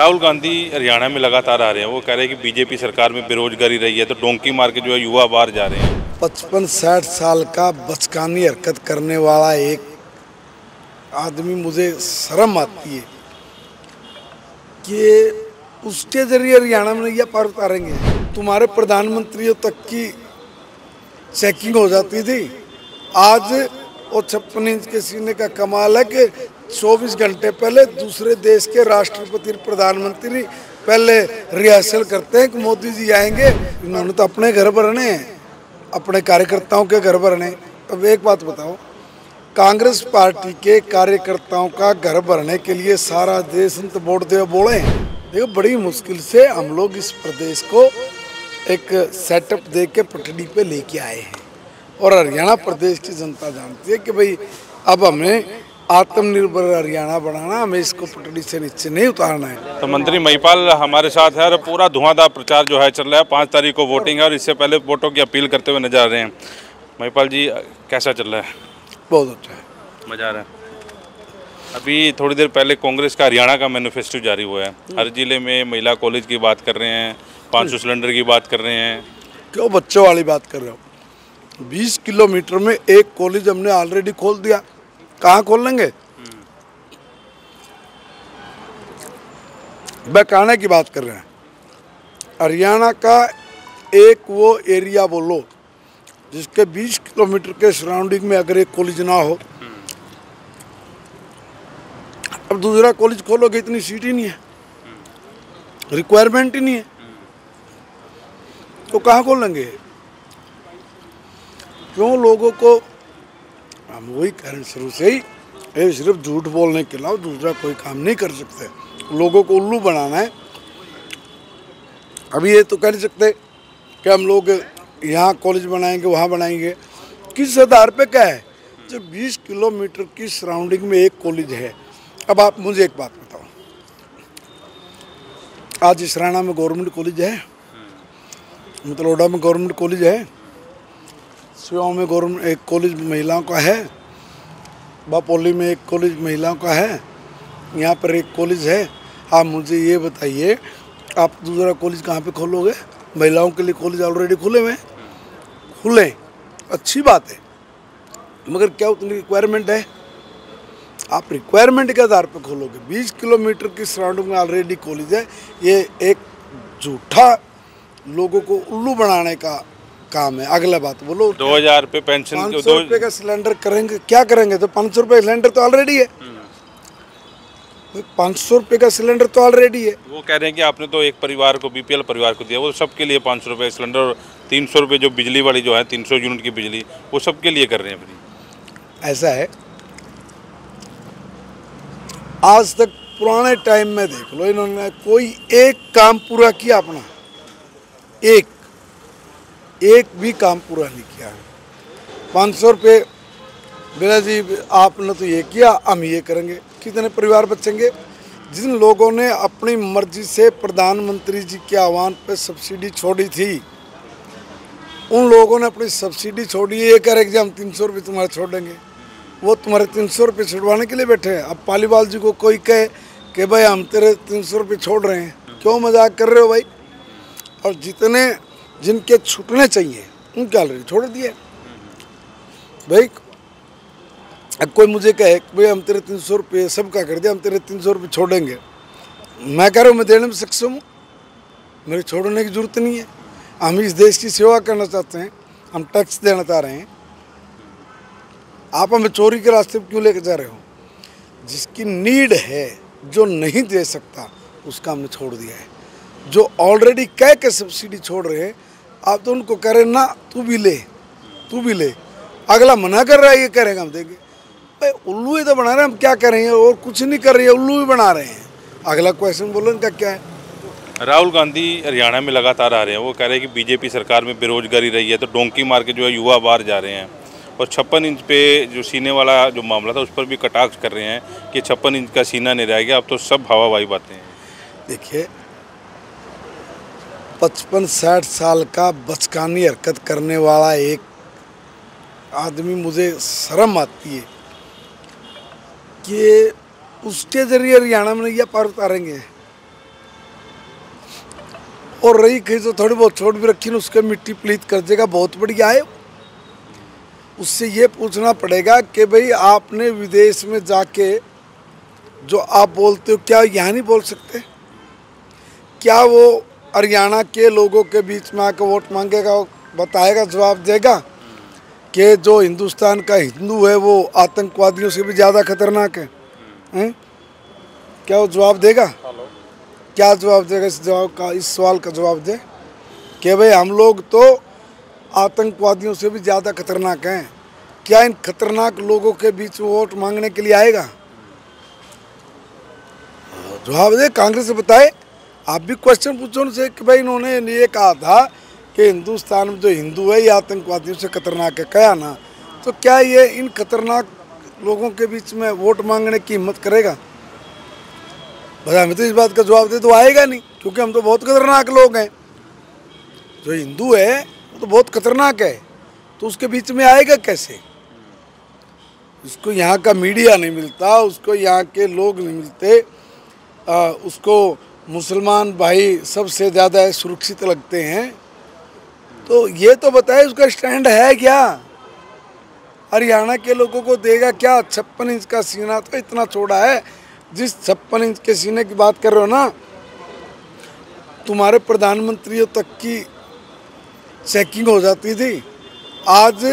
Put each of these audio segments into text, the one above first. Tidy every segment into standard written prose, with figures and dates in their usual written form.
राहुल गांधी हरियाणा में लगातार आ रहे हैं। वो कह रहे हैं कि बीजेपी सरकार में बेरोजगारी रही है, तो डोंकी मार के जो है युवा बाहर जा रहे हैं। 55-60 साल का बचकानी हरकत करने वाला एक आदमी, मुझे शर्म आती है कि उसके जरिए हरियाणा में ये पार उतारेंगे। तुम्हारे प्रधानमंत्रियों तक की चेकिंग हो जाती थी। आज वो 56 इंच के सीने का कमाल है कि 24 घंटे पहले दूसरे देश के राष्ट्रपति प्रधानमंत्री पहले रिहर्सल करते हैं कि मोदी जी आएंगे। इन्होंने तो अपने घर भरने हैं, अपने कार्यकर्ताओं के घर भरने। अब एक बात बताओ, कांग्रेस पार्टी के कार्यकर्ताओं का घर भरने के लिए सारा देश तो वोट दे बोले। देखो, बड़ी मुश्किल से हम लोग इस प्रदेश को एक सेटअप दे के पटड़ी पे लेके आए हैं, और हरियाणा प्रदेश की जनता जानती है कि भाई अब हमें आत्मनिर्भर हरियाणा बनाना, हमें इसको पटड़ी से नीचे नहीं उतारना है। तो मंत्री महिपाल हमारे साथ है और पूरा धुआंधार प्रचार जो है चल रहा है। 5 तारीख को वोटिंग है और इससे पहले वोटों की अपील करते हुए नजर आ रहे हैं। महिपाल जी, कैसा चल रहा है? बहुत अच्छा है, मजा आ रहा है। अभी थोड़ी देर पहले कांग्रेस का हरियाणा का मैनिफेस्टो जारी हुआ है। हर जिले में महिला कॉलेज की बात कर रहे हैं, 500 सिलेंडर की बात कर रहे हैं। क्यों बच्चों वाली बात कर रहे हो? 20 किलोमीटर में एक कॉलेज हमने ऑलरेडी खोल दिया, कहाँ खोल लेंगे? बहकाने की बात कर रहे हैं। हरियाणा का एक वो एरिया बोलो जिसके 20 किलोमीटर के सराउंडिंग में अगर एक कॉलेज ना हो, अब दूसरा कॉलेज खोलोगे, इतनी सीट ही नहीं है, रिक्वायरमेंट ही नहीं है, तो कहाँ खोलेंगे? क्यों लोगों को, हम वही कह रहे हैं शुरू से ही, ये सिर्फ झूठ बोलने के अलावा दूसरा कोई काम नहीं कर सकते। लोगों को उल्लू बनाना है। अभी ये तो कह नहीं सकते कि हम लोग यहाँ कॉलेज बनाएंगे, वहाँ बनाएंगे। किस आधार पे क्या है? जब 20 किलोमीटर की सराउंडिंग में एक कॉलेज है। अब आप मुझे एक बात बताओ, आज इसराना में गवर्नमेंट कॉलेज है, मतलोडा में गवर्नमेंट कॉलेज है, सिवाओं में गवर्नमेंट एक कॉलेज महिलाओं का है, बापोली में एक कॉलेज महिलाओं का है, यहाँ पर एक कॉलेज है। आप मुझे ये बताइए, आप दूसरा कॉलेज कहाँ पे खोलोगे? महिलाओं के लिए कॉलेज ऑलरेडी खुले हुए हैं, खुले, अच्छी बात है, मगर क्या उतनी रिक्वायरमेंट है? आप रिक्वायरमेंट के आधार पर खोलोगे। 20 किलोमीटर की सराउंडिंग में ऑलरेडी कॉलेज है। ये एक झूठा लोगों को उल्लू बनाने का काम है। अगला बात बोलो, 2000 रुपये पेंशन, 500 रुपये का सिलेंडर करेंगे, क्या करेंगे? तो 500 रुपये सिलेंडर तो ऑलरेडी है, 500 रुपये का सिलेंडर तो ऑलरेडी है। वो कह रहे हैं कि आपने तो एक परिवार को, बीपीएल परिवार को दिया, वो सबके लिए 500 रुपये सिलेंडर और 300 रुपये जो बिजली वाली जो है 300 यूनिट की बिजली, वो सबके लिए कर रहे हैं फ्री। ऐसा है, आज तक पुराने टाइम में देख लो, इन्होंने कोई एक काम पूरा किया अपना? एक भी काम पूरा नहीं किया। 500 रुपये बेटा जी आपने तो ये किया, हम ये करेंगे। कितने परिवार बचेंगे? जिन लोगों ने अपनी मर्जी से प्रधानमंत्री जी के आह्वान पे सब्सिडी छोड़ी थी, उन लोगों ने अपनी सब्सिडी छोड़ी। ये करेंगे कि हम 300 रुपये तुम्हारे छोड़ देंगे, वो तुम्हारे 300 रुपये छुड़वाने के लिए बैठे हैं। अब पालीवाल जी को कोई कहे कि भाई हम तेरे 300 रुपये छोड़ रहे हैं, क्यों मजाक कर रहे हो भाई? और जितने जिनके छूटने चाहिए उनके ऑलरेडी छोड़ दिए भाई। अब कोई मुझे कहे भाई हम तेरे 300 रुपये सबका कर दिया, हम तेरे 300 रुपये छोड़ेंगे, मैं कह रहा हूँ मैं देने में सक्षम हूँ, मेरे छोड़ने की जरूरत नहीं है। हम इस देश की सेवा करना चाहते हैं, हम टैक्स देना चाह रहे हैं। आप हमें चोरी के रास्ते पर क्यों लेकर जा रहे हो? जिसकी नीड है, जो नहीं दे सकता, उसका हमने छोड़ दिया है। जो ऑलरेडी कह के सब्सिडी छोड़ रहे हैं, आप तो उनको कह रहे ना तू भी ले, तू भी ले। अगला मना कर रहा है, ये कह रहे हैं हम देंगे। भाई उल्लू ही तो बना रहे हैं, हम क्या कर रहे हैं? और कुछ नहीं कर रही है, उल्लू ही बना रहे हैं। अगला क्वेश्चन बोलो इनका क्या है? राहुल गांधी हरियाणा में लगातार आ रहे हैं। वो कह रहे हैं कि बीजेपी सरकार में बेरोजगारी रही है, तो डोंकी मार के जो है युवा बाहर जा रहे हैं। और 56 इंच पे जो सीने वाला जो मामला था, उस पर भी कटाक्ष कर रहे हैं कि 56 इंच का सीना नहीं रह गया, अब तो सब हवाबाजी बातें हैं। देखिए, 55-60 साल का बचकानी हरकत करने वाला एक आदमी, मुझे शर्म आती है कि उसके जरिए हरियाणा में ये पार उतारेंगे। और रही कहीं तो थोड़ी बहुत छोड़ भी रखी ना, उसके मिट्टी प्लीत कर देगा, बहुत बढ़िया है। उससे ये पूछना पड़ेगा कि भाई आपने विदेश में जाके जो आप बोलते हो क्या यहाँ नहीं बोल सकते? क्या वो हरियाणा के लोगों के बीच में आकर वोट मांगेगा, बताएगा, जवाब देगा कि जो हिंदुस्तान का हिंदू है वो आतंकवादियों से भी ज़्यादा खतरनाक है? क्या वो जवाब देगा? क्या जवाब देगा? इस सवाल का जवाब दे कि भाई हम लोग तो आतंकवादियों से भी ज़्यादा खतरनाक हैं। क्या इन खतरनाक लोगों के बीच में वोट मांगने के लिए आएगा? जवाब दे, कांग्रेस से बताए। आप भी क्वेश्चन पूछो उनसे कि भाई इन्होंने ये कहा था कि हिंदुस्तान में जो हिंदू है ये आतंकवादियों से खतरनाक है, कहा ना, तो क्या ये इन खतरनाक लोगों के बीच में वोट मांगने की हिम्मत करेगा? बस हमें तो इस बात का जवाब दे तो आएगा नहीं, क्योंकि हम तो बहुत खतरनाक लोग हैं। जो हिंदू है वो तो बहुत खतरनाक है, तो उसके बीच में आएगा कैसे? उसको यहाँ का मीडिया नहीं मिलता, उसको यहाँ के लोग नहीं मिलते, उसको मुसलमान भाई सबसे ज़्यादा सुरक्षित लगते हैं। तो ये तो बताए उसका स्टैंड है क्या? हरियाणा के लोगों को देगा क्या? 56 इंच का सीना तो इतना छोड़ा है। जिस 56 इंच के सीने की बात कर रहे हो ना, तुम्हारे प्रधानमंत्रियों तक की चेकिंग हो जाती थी। आज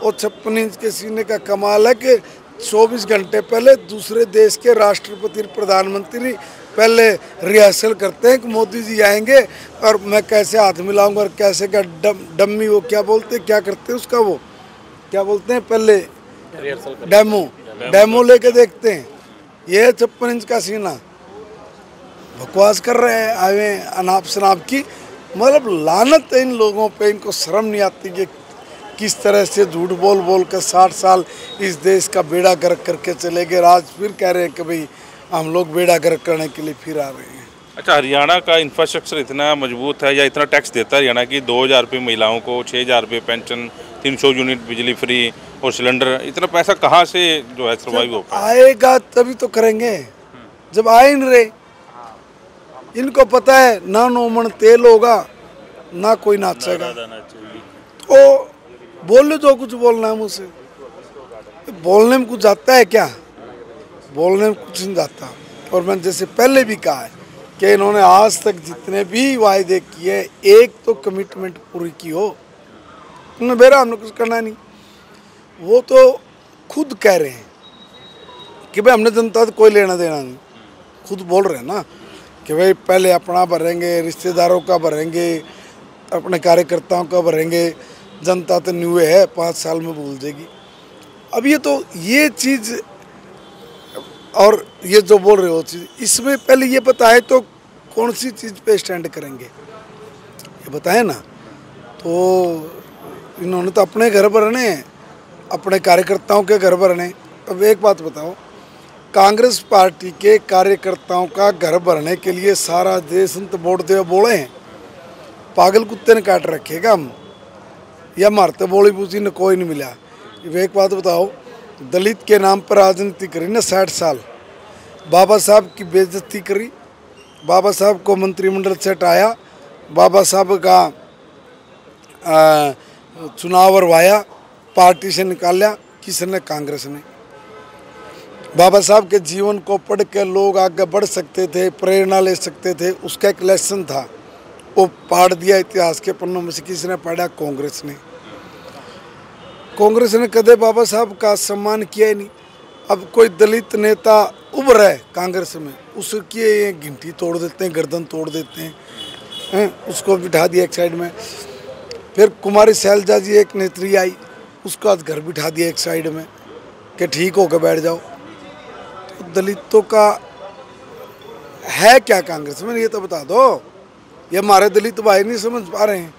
वो 56 इंच के सीने का कमाल है कि 24 घंटे पहले दूसरे देश के राष्ट्रपति प्रधानमंत्री पहले रिहर्सल करते हैं कि मोदी जी आएंगे और मैं कैसे हाथ मिलाऊंगा और कैसे क्या डम्मी, वो क्या बोलते हैं, क्या करते हैं उसका, वो क्या बोलते हैं, पहले डेमो लेके देखते हैं। ये 56 इंच का सीना, बकवास कर रहे हैं आए अनाप शनाप की। मतलब लानत है इन लोगों पे, इनको शर्म नहीं आती कि किस तरह से झूठ बोल बोल कर 60 साल इस देश का बेड़ा गर्क करके चले गए। आज फिर कह रहे हैं कि भाई हम लोग बेड़ा गर्क करने के लिए फिर आ रहे हैं। अच्छा, हरियाणा का इंफ्रास्ट्रक्चर इतना मजबूत है या इतना टैक्स देता है हरियाणा की? 2000 रुपये महिलाओं को, 6000 रुपये पेंशन, 300 यूनिट बिजली फ्री और सिलेंडर, इतना पैसा कहाँ से जो है सर्वाइव हो पाए? आएगा तभी तो करेंगे, जब आए नहीं रहे। इनको पता है ना 9 मन तेल होगा ना कोई नाचेगा, तो बोल जो कुछ बोलना है मुझसे। बोलने में कुछ जाता है क्या? बोलने में कुछ नहीं जाता। और मैंने जैसे पहले भी कहा है कि इन्होंने आज तक जितने भी वायदे किए एक तो कमिटमेंट पूरी की हो। उन्होंने बेरा हमने कुछ करना नहीं, वो तो खुद कह रहे हैं कि भाई हमने जनता से कोई लेना देना नहीं। खुद बोल रहे हैं ना कि भाई पहले अपना भरेंगे, रिश्तेदारों का भरेंगे, अपने कार्यकर्ताओं का भरेंगे, जनता तो न्यू है 5 साल में भूल जाएगी। अब ये चीज़ और ये जो बोल रहे हो चीज़, इसमें पहले ये बताए तो कौन सी चीज़ पे स्टैंड करेंगे, ये बताए ना। तो इन्होंने तो अपने घर भरने हैं, अपने कार्यकर्ताओं के घर भरने। अब एक बात बताओ, कांग्रेस पार्टी के कार्यकर्ताओं का घर भरने के लिए सारा देश तो वोट दे बोले हैं। पागल कुत्ते ने काट रखेगा हम, या मारते बोली पूछी ने कोई नहीं मिला। एक बात बताओ, दलित के नाम पर राजनीति करी ना 60 साल, बाबा साहब की बेइज्जती करी, बाबा साहब को मंत्रिमंडल से हटाया, बाबा साहब का चुनाव करवाया, पार्टी से निकाला किसने? कांग्रेस ने। बाबा साहब के जीवन को पढ़ के लोग आगे बढ़ सकते थे, प्रेरणा ले सकते थे, उसका एक लेसन था, वो पाड़ दिया इतिहास के पन्नों में से। किसने पढ़ा? कांग्रेस ने। कांग्रेस ने कदे बाबा साहब का सम्मान किया ही नहीं। अब कोई दलित नेता उभर है कांग्रेस में, उसकी घंटी तोड़ देते हैं, गर्दन तोड़ देते हैं, उसको बिठा दिया एक साइड में। फिर कुमारी शैलजा जी एक नेत्री आई, उसको आज घर बिठा दिया एक साइड में कि ठीक होकर बैठ जाओ। तो दलितों का है क्या कांग्रेस में, ये तो बता दो। ये हमारे दलित भाई नहीं समझ पा रहे हैं।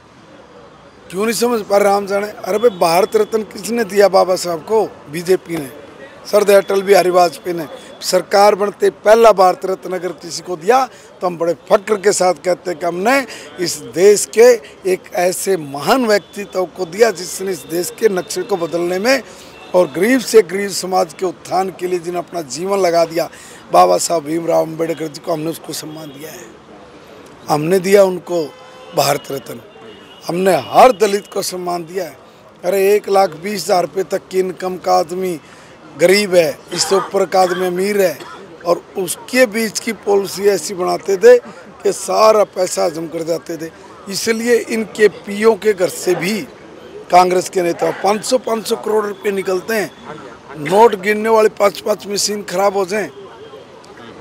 क्यों नहीं समझ पा रहे? हम जाने। अरे भाई, भारत रत्न किसने दिया बाबा साहब को? बीजेपी ने, सरदार अटल बिहारी वाजपेयी ने। सरकार बनते पहला भारत रत्न अगर किसी को दिया तो हम बड़े फक्र के साथ कहते हैं कि हमने इस देश के एक ऐसे महान व्यक्तित्व को दिया जिसने इस देश के नक्शे को बदलने में और गरीब से गरीब समाज के उत्थान के लिए जिन्हें अपना जीवन लगा दिया, बाबा साहब भीमराव अम्बेडकर जी को हमने उसको सम्मान दिया है। हमने दिया उनको भारत रत्न। हमने हर दलित को सम्मान दिया है। अरे 1,20,000 रुपये तक की इनकम का आदमी गरीब है, इससे ऊपर का आदमी अमीर है, और उसके बीच की पॉलिसी ऐसी बनाते थे कि सारा पैसा हजम कर जाते थे। इसलिए इनके पीओ के घर से भी कांग्रेस के नेता 500 करोड़ रुपए निकलते हैं। नोट गिनने वाली 5 मशीन खराब हो जाए,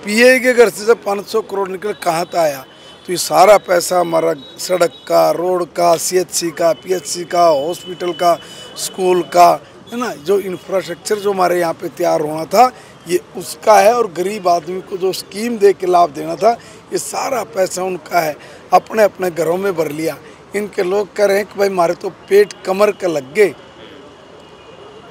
पीए के घर से जब 500 करोड़ निकल कहाँ था आया? तो ये सारा पैसा हमारा सड़क का, रोड का, सीएचसी का, पीएचसी का, हॉस्पिटल का, स्कूल का, है ना, जो इंफ्रास्ट्रक्चर जो हमारे यहाँ पे तैयार होना था ये उसका है। और गरीब आदमी को जो स्कीम दे के लाभ देना था ये सारा पैसा उनका है, अपने अपने घरों में भर लिया। इनके लोग कह रहे हैं कि भाई हमारे तो पेट कमर के लग गए,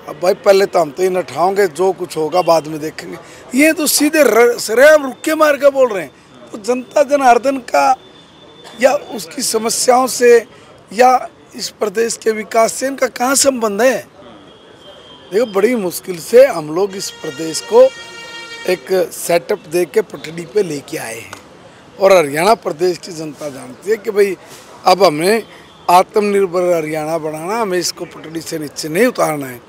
अब भाई पहले तो हम तो ये नठाओगे, जो कुछ होगा बाद में देखेंगे। ये तो सीधे सरेआम रुके मार के बोल रहे हैं। तो जनता जनार्दन का या उसकी समस्याओं से या इस प्रदेश के विकास से इनका कहाँ संबंध है? देखो बड़ी मुश्किल से हम लोग इस प्रदेश को एक सेटअप दे के पटड़ी पे लेके आए हैं, और हरियाणा प्रदेश की जनता जानती है कि भाई अब हमें आत्मनिर्भर हरियाणा बनाना, हमें इसको पटड़ी से नीचे नहीं उतारना है।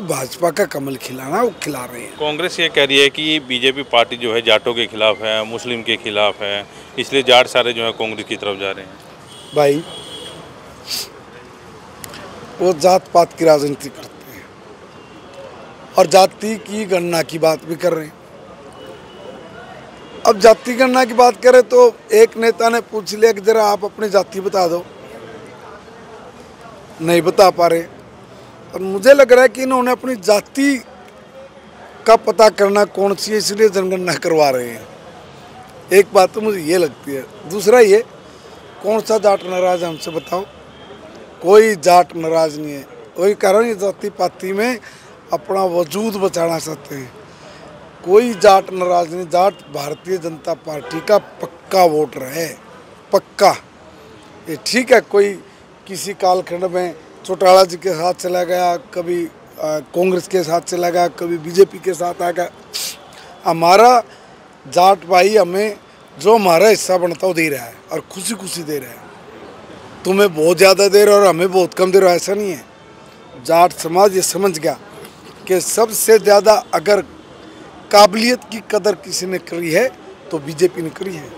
भाजपा का कमल खिलाना वो खिला रहे हैं। कांग्रेस ये कह रही है कि बीजेपी पार्टी जो है जाटों के खिलाफ है, मुस्लिम के खिलाफ है, इसलिए जाट सारे जो है कांग्रेस की तरफ जा रहे हैं। भाई वो जात पात की राजनीति करते हैं और जाति की गणना की बात भी कर रहे हैं। अब जाति गणना की बात करें तो एक नेता ने पूछ लिया कि जरा आप अपनी जाति बता दो, नहीं बता पा रहे। और मुझे लग रहा है कि इन्होंने अपनी जाति का पता करना कौन सी है, इसलिए जनगणना करवा रहे हैं। एक बात तो मुझे ये लगती है। दूसरा ये, कौन सा जाट नाराज हमसे बताओ? कोई जाट नाराज नहीं है। वही कारण ये जाति पाति में अपना वजूद बचाना चाहते हैं। कोई जाट नाराज नहीं। जाट भारतीय जनता पार्टी का पक्का वोटर है, पक्का। ये ठीक है कोई किसी कालखंड में चौटाला जी के साथ चला गया, कभी कांग्रेस के साथ चला गया, कभी बीजेपी के साथ आ गया। हमारा जाट भाई हमें जो हमारा हिस्सा बनता वो दे रहा है और खुशी खुशी दे रहा है। तुम्हें बहुत ज़्यादा दे रहा है और हमें बहुत कम दे रहा है, ऐसा नहीं है। जाट समाज ये समझ गया कि सबसे ज़्यादा अगर काबिलियत की कदर किसी ने करी है तो बीजेपी ने करी है।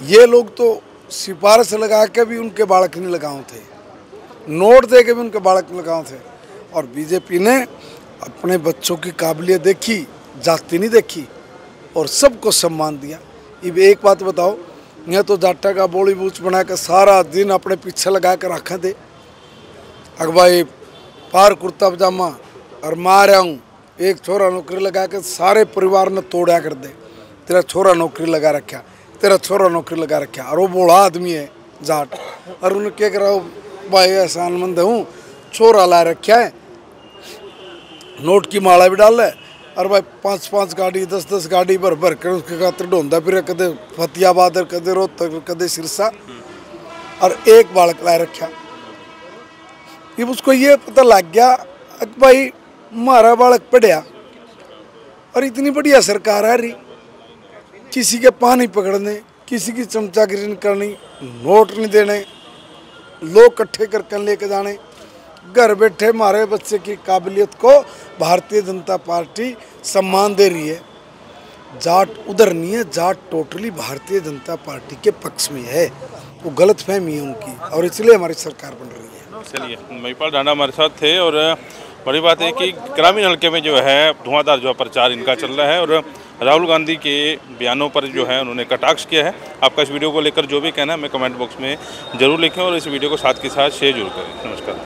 ये लोग तो सिफारिश लगा के भी उनके बालक नहीं लगाओ थे, नोट दे के भी उनके बालक लगाओ थे। और बीजेपी ने अपने बच्चों की काबिलियत देखी, जाति नहीं देखी, और सबको सम्मान दिया। अब एक बात बताओ, यहाँ तो जाटा का बोली बूच बना कर सारा दिन अपने पीछे लगा कर रखा थे। अगर भाई पार कुर्ता पजामा और मार आऊँ, एक छोरा नौकरी लगा के सारे परिवार ने तोड़ा कर दे, तेरा छोरा नौकरी लगा रखा, तेरा छोरा नौकरी लगा रखा। और वो बूढ़ा आदमी है जाट, और उन्हें क्या करा, भाई एहसानमंद हूँ, छोरा ला रखा है, नोट की माला भी डाल है, और भाई 5 गाड़ी 10 गाड़ी भर भर कर उसके खातर ढूंढा फिर, कदे फतियाबाद, कदे रोहतक, कदे सिरसा, और एक बालक ला रखा। जब उसको ये पता लग गया कि भाई हमारा बालक पढ़िया और इतनी बढ़िया सरकार आ रही, किसी के पानी पकड़ने, किसी की चमचागिरी नहीं करनी, नोट नहीं देने, लोग इकट्ठे करके लेके जाने, घर बैठे हमारे बच्चे की काबिलियत को भारतीय जनता पार्टी सम्मान दे रही है। जाट उधर नहीं है, जाट टोटली भारतीय जनता पार्टी के पक्ष में है। वो गलतफहमी है उनकी, और इसलिए हमारी सरकार बन रही है। चलिए, महिपाल ढांडा हमारे साथ थे, और बड़ी बात है कि ग्रामीण हल्के में जो है धुआंधार जो प्रचार इनका चल रहा है, और राहुल गांधी के बयानों पर जो है उन्होंने कटाक्ष किया है। आपका इस वीडियो को लेकर जो भी कहना है हमें कमेंट बॉक्स में जरूर लिखें, और इस वीडियो को साथ के साथ शेयर जरूर करें। नमस्कार।